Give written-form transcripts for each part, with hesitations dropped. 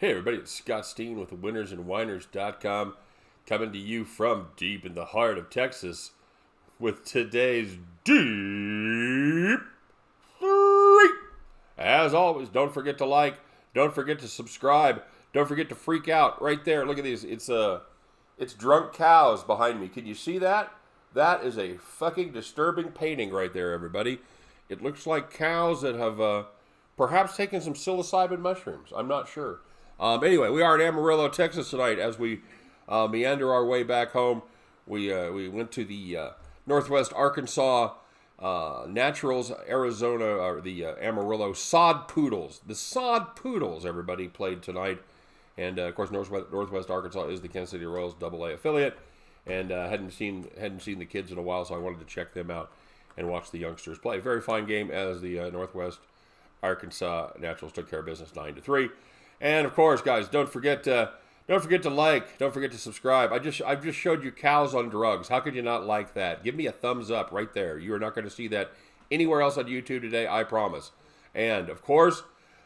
Hey everybody, it's Scott Steen with winnersandwhiners.com coming to you from deep in the heart of Texas with today's Deep-3. As always, don't forget to like, don't forget to subscribe, don't forget to freak out right there. Look at these. It's drunk cows behind me. Can you see that? That is a fucking disturbing painting right there, everybody. It looks like cows that have perhaps taken some psilocybin mushrooms. I'm not sure. Anyway, we are in Amarillo, Texas tonight as we meander our way back home. We went to the Northwest Arkansas Naturals, Arizona, or the Amarillo Sod Poodles. The Sod Poodles, everybody, played tonight. And, of course, Northwest Arkansas is the Kansas City Royals AA affiliate. And hadn't seen the kids in a while, so I wanted to check them out and watch the youngsters play. Very fine game as the Northwest Arkansas Naturals took care of business 9-3. And of course, guys, don't forget to like, don't forget to subscribe. I've just showed you cows on drugs. How could you not like that? Give me a thumbs up right there. You are not going to see that anywhere else on YouTube today, I promise. And of course,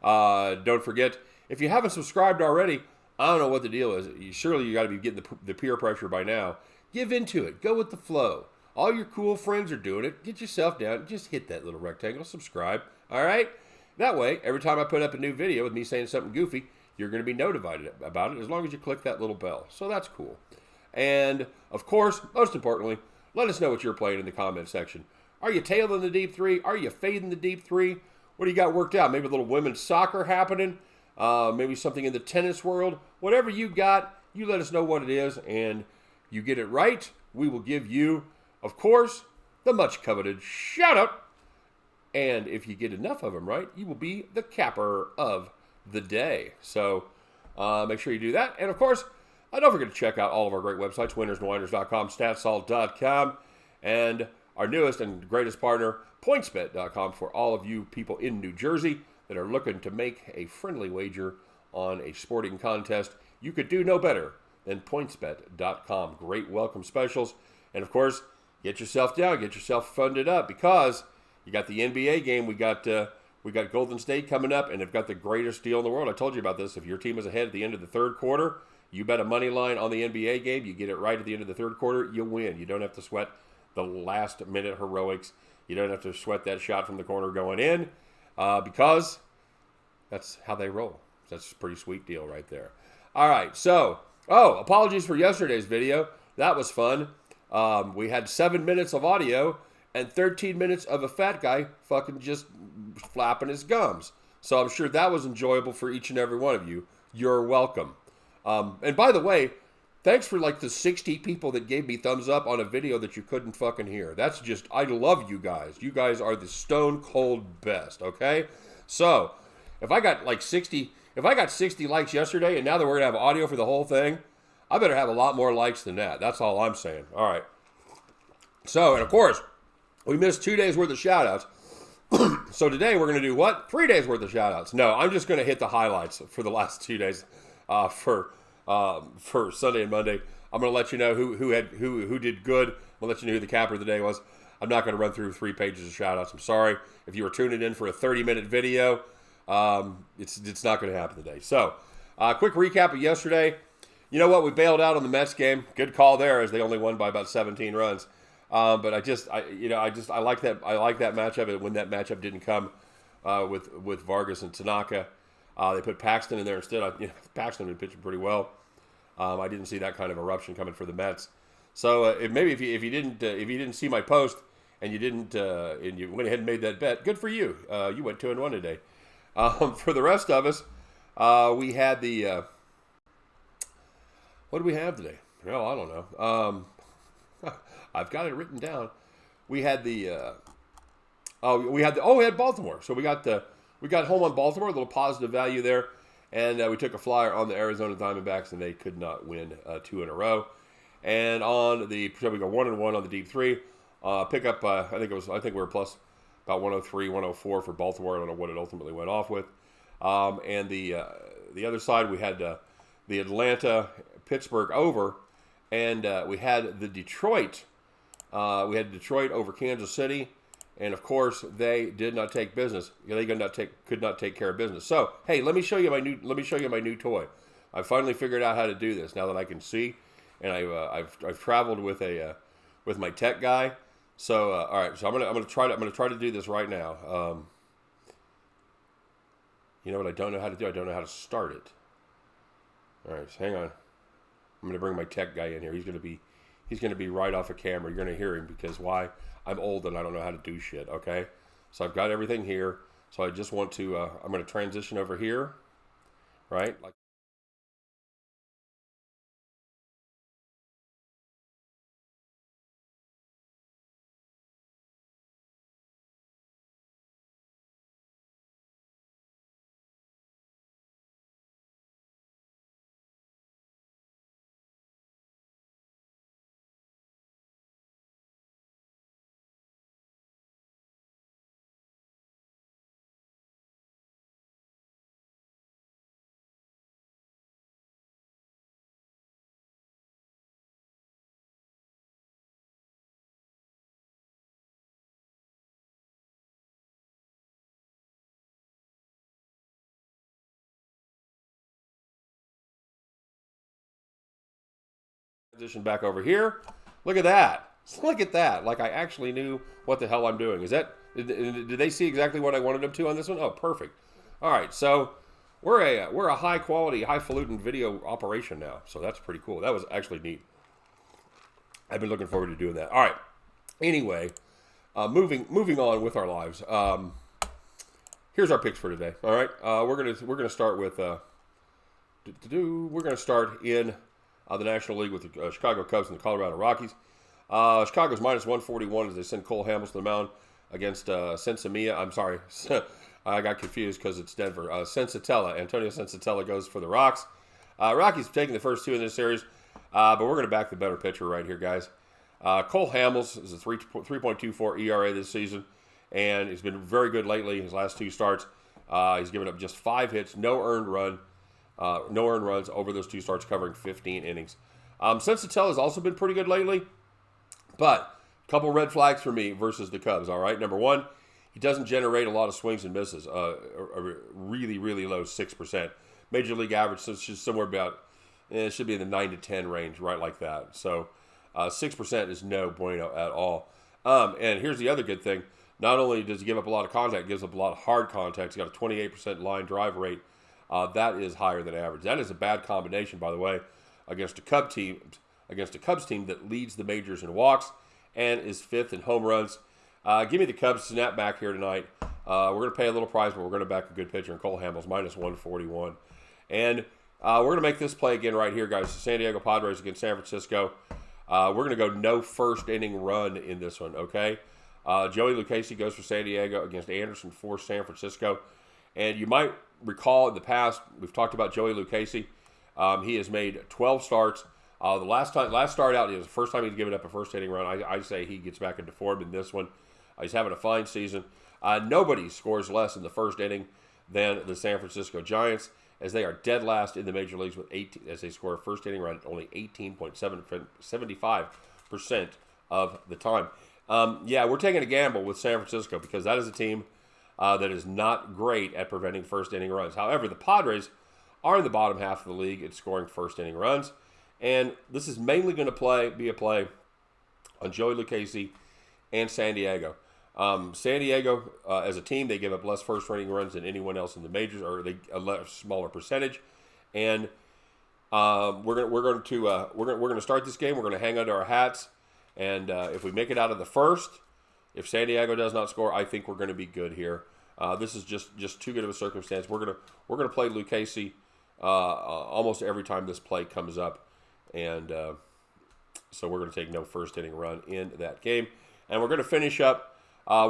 don't forget, if you haven't subscribed already, I don't know what the deal is. Surely you got to be getting the peer pressure by now. Give into it. Go with the flow. All your cool friends are doing it. Get yourself down. Just hit that little rectangle. Subscribe. All right? That way, every time I put up a new video with me saying something goofy, you're going to be notified about it as long as you click that little bell. So that's cool. And, of course, most importantly, let us know what you're playing in the comment section. Are you tailing the Deep-3? Are you fading the Deep-3? What do you got worked out? Maybe a little women's soccer happening? Maybe something in the tennis world? Whatever you got, you let us know what it is. And you get it right, we will give you, of course, the much coveted shout-out. And if you get enough of them right, you will be the capper of the day. So make sure you do that. And of course, don't forget to check out all of our great websites, winnersandwhiners.com, statsalt.com, and our newest and greatest partner, pointsbet.com, for all of you people in New Jersey that are looking to make a friendly wager on a sporting contest. You could do no better than pointsbet.com. Great welcome specials. And of course, get yourself down, get yourself funded up, because you got the NBA game. We got Golden State coming up, and they've got the greatest deal in the world. I told you about this. If your team is ahead at the end of the third quarter, you bet a money line on the NBA game. You get it right at the end of the third quarter, you win. You don't have to sweat the last-minute heroics. You don't have to sweat that shot from the corner going in, because that's how they roll. That's a pretty sweet deal right there. All right, so, apologies for yesterday's video. That was fun. We had 7 minutes of audio and 13 minutes of a fat guy fucking just flapping his gums. So I'm sure that was enjoyable for each and every one of you. You're welcome. And by the way, thanks for like the 60 people that gave me thumbs up on a video that you couldn't fucking hear. That's just, I love you guys. You guys are the stone cold best, okay? So, if I got 60 likes yesterday and now that we're going to have audio for the whole thing, I better have a lot more likes than that. That's all I'm saying. All right. So, and of course, we missed 2 days worth of shout-outs. So today we're going to do what? 3 days worth of shout-outs. No, I'm just going to hit the highlights for the last 2 days for Sunday and Monday. I'm going to let you know who did good. I'm going to let you know who the capper of the day was. I'm not going to run through 3 pages of shout-outs. I'm sorry. If you were tuning in for a 30-minute video, it's not going to happen today. So, quick recap of yesterday. You know what? We bailed out on the Mets game. Good call there, as they only won by about 17 runs. But I like that matchup. And when that matchup didn't come with Vargas and Tanaka, they put Paxton in there instead. Paxton had been pitching pretty well. I didn't see that kind of eruption coming for the Mets. So if you didn't see my post and you went ahead and made that bet, good for you. You went 2-1 today. For the rest of us, we had the what do we have today? Well, I don't know. I've got it written down. We had we had Baltimore. So we got home on Baltimore, a little positive value there, and we took a flyer on the Arizona Diamondbacks, and they could not win 2 in a row. And so we go 1-1 on the Deep-3. Pick up, I think we were plus about 103, 104 for Baltimore. I don't know what it ultimately went off with. And the other side, we had the Atlanta Pittsburgh over, and we had the Detroit. We had Detroit over Kansas City, And of course, they did not take business. They could not take care of business. So, hey, let me show you my new toy. I finally figured out how to do this now that I can see, and I've traveled with with my tech guy. So, all right, so I'm gonna try to do this right now. You know what I don't know how to do? I don't know how to start it. All right, so hang on. I'm gonna bring my tech guy in here. He's gonna be right off of camera. You're gonna hear him because why? I'm old and I don't know how to do shit. Okay, so I've got everything here. So I just want to. I'm gonna transition over here, right? Like. Transition back over here. Look at that. Look at that. Like I actually knew what the hell I'm doing. Did they see exactly what I wanted them to on this one? Oh, perfect. All right, so we're a high quality, highfalutin video operation now. So that's pretty cool. That was actually neat. I've been looking forward to doing that. All right. Anyway, moving on with our lives. Here's our picks for today. All right. We're gonna start with we're gonna start in the National League with the Chicago Cubs and the Colorado Rockies. Chicago's minus 141 as they send Cole Hamels to the mound against Sensimia. I'm sorry. I got confused because it's Denver. Sensatella. Antonio Sensatella goes for the Rocks. Rockies have taken the first two in this series, but we're going to back the better pitcher right here, guys. Cole Hamels is a 3.24 ERA this season, and he's been very good lately. His last two starts, he's given up just 5 hits, no earned runs over those 2 starts, covering 15 innings. Sensatella has also been pretty good lately, but a couple red flags for me versus the Cubs. All right, number one, he doesn't generate a lot of swings and misses. A really, really low 6%. Major league average, so it's just somewhere about, it should be in the 9 to 10 range, right like that. So 6% is no bueno at all. And here's the other good thing. Not only does he give up a lot of contact, he gives up a lot of hard contact. He's got a 28% line drive rate. That is higher than average. That is a bad combination, by the way, against a Cubs team that leads the majors in walks and is 5th in home runs. Give me the Cubs snap back here tonight. We're going to pay a little price, but we're going to back a good pitcher in Cole Hamels, minus 141. And we're going to make this play again right here, guys. The San Diego Padres against San Francisco. We're going to go no first inning run in this one, okay? Joey Lucchesi goes for San Diego against Anderson for San Francisco. And you might recall in the past, we've talked about Joey Lucchesi. He has made 12 starts. The last start out, it was the first time he's given up a first inning run. I say he gets back into form in this one. He's having a fine season. Nobody scores less in the first inning than the San Francisco Giants, as they are dead last in the major leagues with 18, as they score a first inning run only 18.75% of the time. Yeah, we're taking a gamble with San Francisco because that is a team that is not great at preventing first inning runs. However, the Padres are in the bottom half of the league at scoring first inning runs, and this is mainly going to be a play on Joey Lucchesi and San Diego. San Diego, as a team, they give up less first inning runs than anyone else in the majors, or a smaller percentage. And we're going to start this game. We're going to hang under our hats, and if we make it out of the first, if San Diego does not score, I think we're going to be good here. This is just too good of a circumstance. We're gonna play Lucchesi almost every time this play comes up, and so we're going to take no first inning run in that game, and we're going to finish up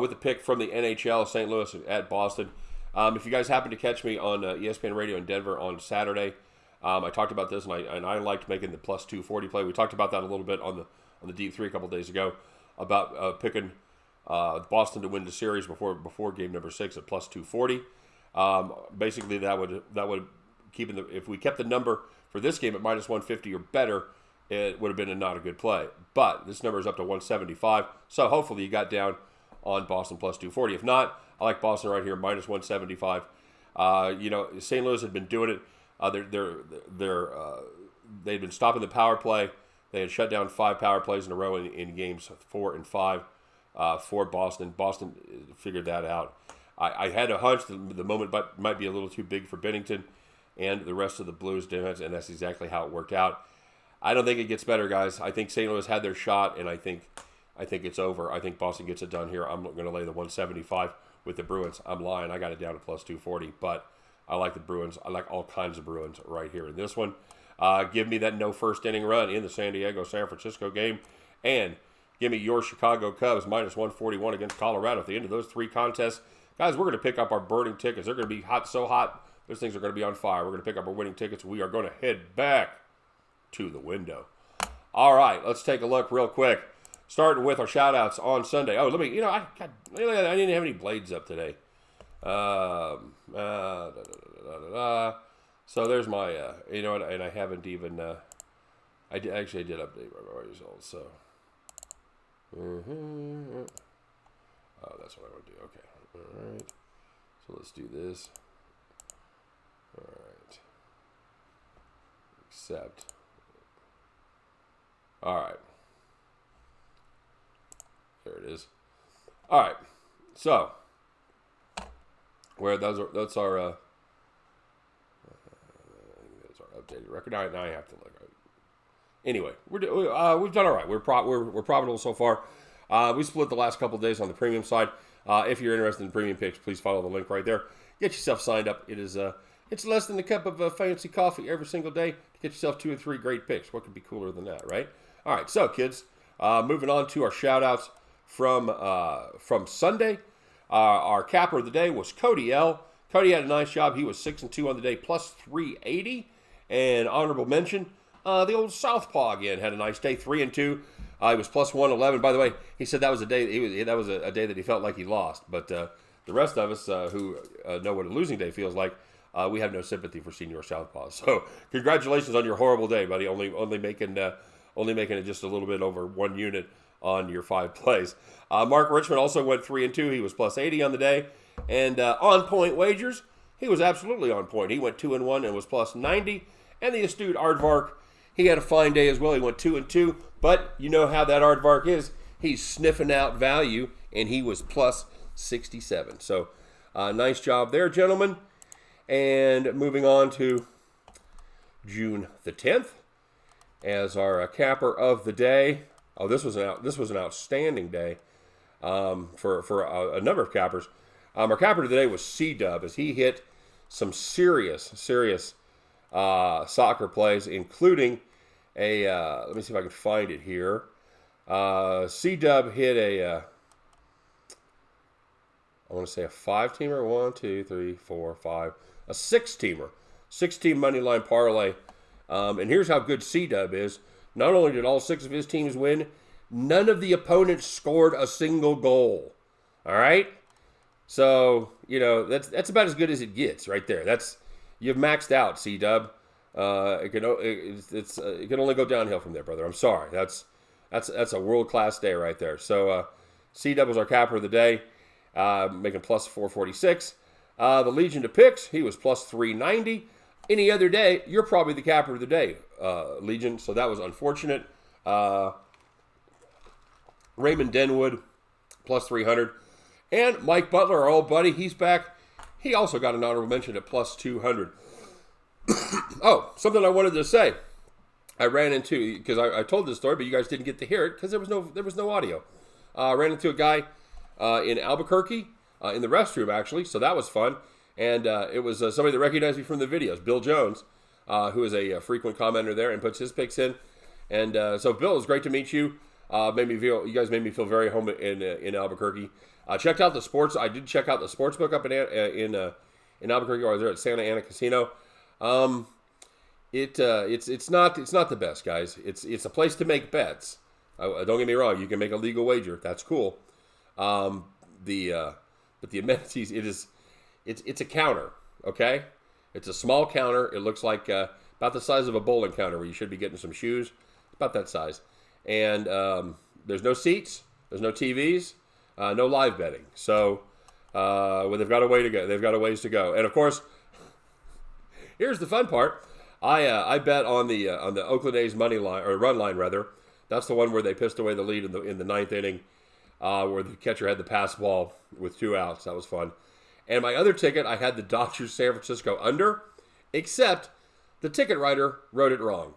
with a pick from the NHL, St. Louis at Boston. If you guys happen to catch me on ESPN Radio in Denver on Saturday, I talked about this, and I liked making the plus 240 play. We talked about that a little bit on the Deep-3 a couple days ago about picking Boston to win the series before game number 6 at plus 240. Basically, that would keep if we kept the number for this game at minus 150 or better, it would have been not a good play. But this number is up to 175, so hopefully you got down on Boston plus 240. If not, I like Boston right here, minus 175. St. Louis had been doing it. They'd been stopping the power play. They had shut down 5 power plays in a row in games 4 and 5 for Boston. Boston figured that out. I had a hunch that the moment might be a little too big for Binnington and the rest of the Blues defense, and that's exactly how it worked out. I don't think it gets better, guys. I think St. Louis had their shot, and I think it's over. I think Boston gets it done here. I'm going to lay the 175 with the Bruins. I'm lying. I got it down to plus 240, but I like the Bruins. I like all kinds of Bruins right here in this one. Give me that no first inning run in the San Diego-San Francisco game, and give me your Chicago Cubs minus 141 against Colorado. At the end of those 3 contests, guys, we're going to pick up our burning tickets. They're going to be so hot. Those things are going to be on fire. We're going to pick up our winning tickets. We are going to head back to the window. All right, let's take a look real quick. Starting with our shout-outs on Sunday. Oh, I didn't have any blades up today. So there's my, and I haven't even, I did update my results, so. Oh, that's what I want to do. Okay. All right. So let's do this. All right. Accept. All right. There it is. All right. So, that's our updated record. Now I have to look. Anyway, we've done all right. We're profitable so far. We split the last couple of days on the premium side. If you're interested in premium picks, please follow the link right there. Get yourself signed up. It's less than a cup of fancy coffee every single day to get yourself 2 or 3 great picks. What could be cooler than that, right? All right, so kids, moving on to our shout-outs from Sunday. Our capper of the day was Cody L. Cody had a nice job. He was 6-2 on the day, plus 380. And honorable mention, the old Southpaw again had a nice day, 3-2. He was plus 111. By the way, he said that was a day that he felt like he lost. But the rest of us who know what a losing day feels like, we have no sympathy for Senior Southpaw. So congratulations on your horrible day, buddy. Only making it just a little bit over 1 unit on your 5 plays. Mark Richmond also went 3-2. He was plus 80 on the day. And on point wagers, he was absolutely on point. He went 2-1 and was plus 90. And the astute Aardvark, he had a fine day as well. He went 2-2. But you know how that Aardvark is. He's sniffing out value, and he was plus 67. So nice job there, gentlemen. And moving on to June the 10th as our capper of the day. Oh, this was an outstanding day for a number of cappers. Our capper today was C-Dub as he hit some serious soccer plays, including a, let me see if I can find it here. C-Dub hit I want to say a 5-teamer, 1, 2, 3, 4, 5, a 6-teamer, 6-team money line parlay. And here's how good C-Dub is. Not only did all 6 of his teams win, none of the opponents scored a single goal. All right? So, that's about as good as it gets right there. You've maxed out, C-Dub. It can only go downhill from there, brother. I'm sorry. That's a world-class day right there. So, C-Dub was our capper of the day, making plus 446. The Legion to picks, he was plus 390. Any other day, you're probably the capper of the day, Legion. So that was unfortunate. Raymond Denwood, plus 300. And Mike Butler, our old buddy, he's back. He also got an honorable mention at plus 200. Oh, something I wanted to say. I ran into, because I told this story, but you guys didn't get to hear it because there was no audio. I ran into a guy in Albuquerque, in the restroom, actually, so that was fun. And it was somebody that recognized me from the videos, Bill Jones, who is a frequent commenter there and puts his picks in. And so, Bill, it was great to meet you. You guys made me feel very home in Albuquerque. Checked out the sports. I did check out the Sportsbook up in Albuquerque. I was there at Santa Ana Casino. It's not the best, guys. It's a place to make bets. Don't get me wrong. You can make a legal wager. That's cool. But the amenities, it's a counter. Okay, it's a small counter. It looks like about the size of a bowling counter where you should be getting some shoes. About that size. And there's no seats. There's no TVs. No live betting. So well, they've got a way to go. They've got a ways to go. And of course, here's the fun part. I bet on the Oakland A's money line, or run line rather. That's the one where they pissed away the lead in the ninth inning, where the catcher had the pass ball with 2 outs. That was fun. And my other ticket, I had the Dodgers San Francisco under, except the ticket writer wrote it wrong,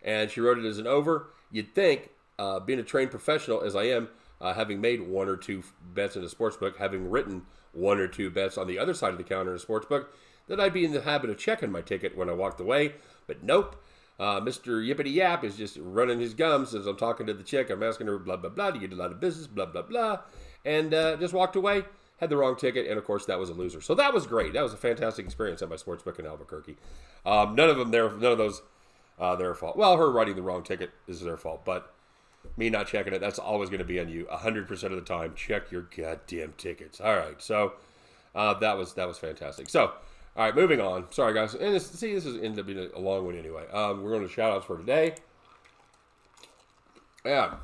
and she wrote it as an over. You'd think, being a trained professional as I am, having made 1 or 2 bets in a sportsbook, having written 1 or 2 bets on the other side of the counter in a sportsbook, that I'd be in the habit of checking my ticket when I walked away. But nope. Mr. Yippity Yap is just running his gums as I'm talking to the chick. I'm asking her, blah, blah, blah, do you get a lot of business, blah, blah, blah. And just walked away, had the wrong ticket, and of course that was a loser. So that was great. That was a fantastic experience at my sportsbook in Albuquerque. None of those, their fault. Well, her writing the wrong ticket is their fault, but me not checking it, that's always going to be on you. 100% of the time, check your goddamn tickets. All right, so that was fantastic. So, all right, moving on. Sorry, guys. And this is ended up being a long one anyway. We're going to shout-outs for today. Yeah.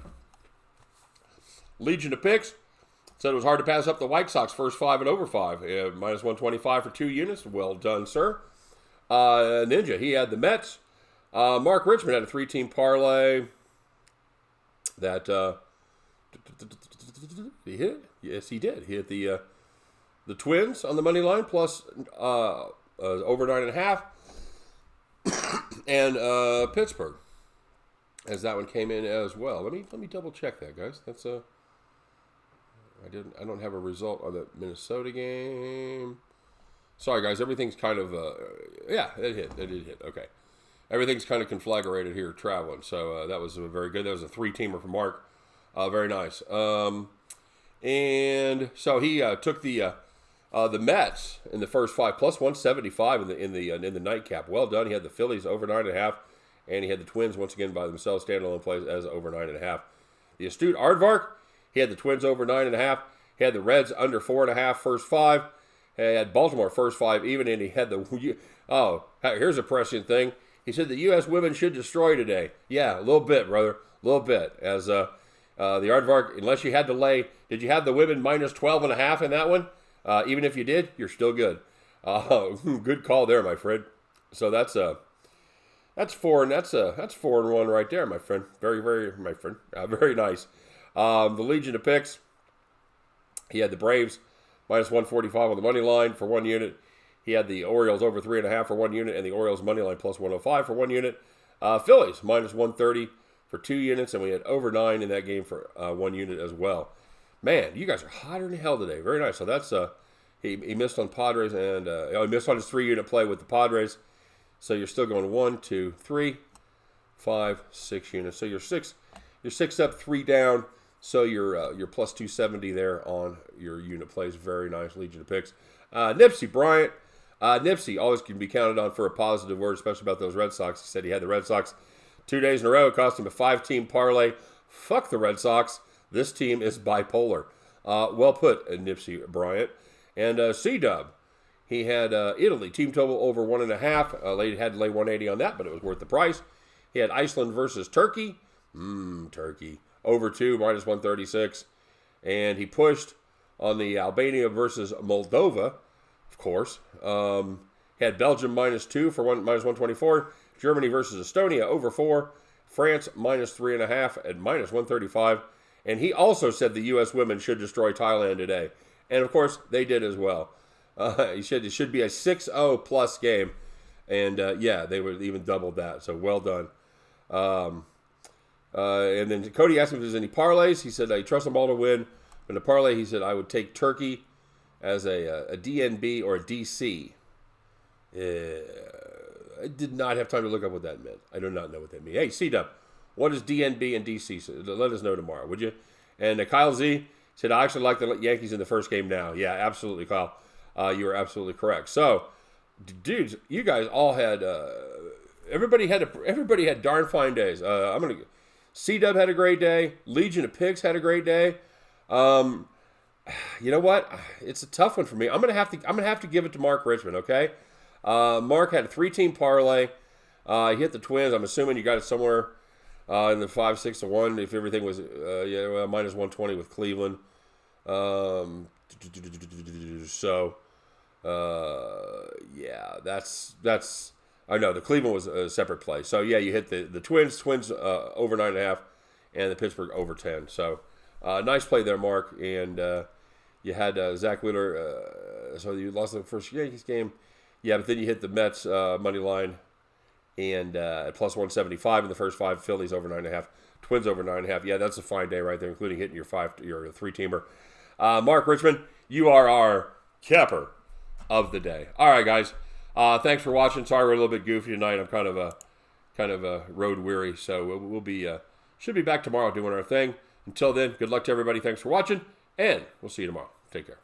Legion of Picks said it was hard to pass up the White Sox first 5 and over 5. Minus 125 for 2 units. Well done, sir. Ninja, he had the Mets. Mark Richmond had a 3-team parlay that he hit. Yes, he did. He hit the Twins on the money line plus over 9.5, and Pittsburgh, as that one came in as well. Let me double check that, guys. That's I don't have a result on the Minnesota game. Sorry, guys. Everything's kind of yeah, it did hit. Okay, everything's kind of conflagrated here traveling. So that was very good. That was a 3-teamer for Mark. Very nice. And so he took the Mets in the first 5 plus 175 in the nightcap. Well done. He had the Phillies over 9.5, and he had the Twins once again by themselves standalone plays as over 9.5. The astute Aardvark, he had the Twins over 9.5. He had the Reds under 4.5 first 5. He had Baltimore first 5 even, and he had the here's a prescient thing. He said the U.S. women should destroy today. Yeah, a little bit, brother, a little bit. As the Aardvark, unless you had to lay, did you have the women minus 12.5 in that one? Even if you did, you're still good. Good call there, my friend. So that's 4 and 1 right there, my friend. My friend. Very nice. The Legion of Picks. He had the Braves minus 145 on the money line for 1 unit. He had the Orioles over 3.5 for 1 unit, and the Orioles money line plus 105 for 1 unit. Phillies minus 130 for 2 units, and we had over 9 in that game for 1 unit as well. Man, you guys are hotter than hell today. Very nice. So that's he missed on Padres, and he missed on his 3-unit play with the Padres. So you're still going 1, 2, 3, 5, 6 units. So you're 6 up, 3 down. So you're plus 270 there on your unit plays. Very nice. Legion of Picks. Nipsey Bryant. Nipsey always can be counted on for a positive word, especially about those Red Sox. He said he had the Red Sox 2 days in a row. It cost him a 5-team parlay. Fuck the Red Sox. This team is bipolar. Well put, Nipsey Bryant. And C-Dub. He had Italy, team total over 1.5. Had to lay 180 on that, but it was worth the price. He had Iceland versus Turkey. Turkey. Over 2, minus 136. And he pushed on the Albania versus Moldova, of course. He had Belgium minus 2 for minus 124. Germany versus Estonia over 4. France minus 3.5 at minus 135. And he also said the U.S. women should destroy Thailand today. And, of course, they did as well. He said it should be a 6-0 plus game. And, yeah, they would even doubled that. So, well done. And then Cody asked him if there's any parlays. He said, I trust them all to win. In the parlay, he said, I would take Turkey as a DNB or a DC. I did not have time to look up what that meant. I do not know what that means. Hey, C-Dub, what is DNB and DC? So let us know tomorrow, would you? And Kyle Z said, I actually like the Yankees in the first game now. Yeah, absolutely, Kyle. You are absolutely correct. So, dudes, you guys all had everybody had darn fine days. C-Dub had a great day. Legion of Pigs had a great day. You know what? It's a tough one for me. I'm gonna have to give it to Mark Richmond. Okay. Mark had a 3-team parlay. He hit the Twins. I'm assuming you got it somewhere in the 5-6 to 1. If everything was minus 120 with Cleveland. So, yeah, that's. I know the Cleveland was a separate play. So yeah, you hit the Twins over 9.5, and the Pittsburgh over 10. So nice play there, Mark. And you had Zach Wheeler. So you lost the first Yankees game. Yeah, but then you hit the Mets money line, and at plus 175 in the first 5. Phillies over 9.5. Twins over 9.5. Yeah, that's a fine day right there, including hitting your 3-teamer. Mark Richmond, you are our capper of the day. All right, guys. Thanks for watching. Sorry we're a little bit goofy tonight. I'm kind of road weary, so we'll be should be back tomorrow doing our thing. Until then, good luck to everybody. Thanks for watching, and we'll see you tomorrow. Take care.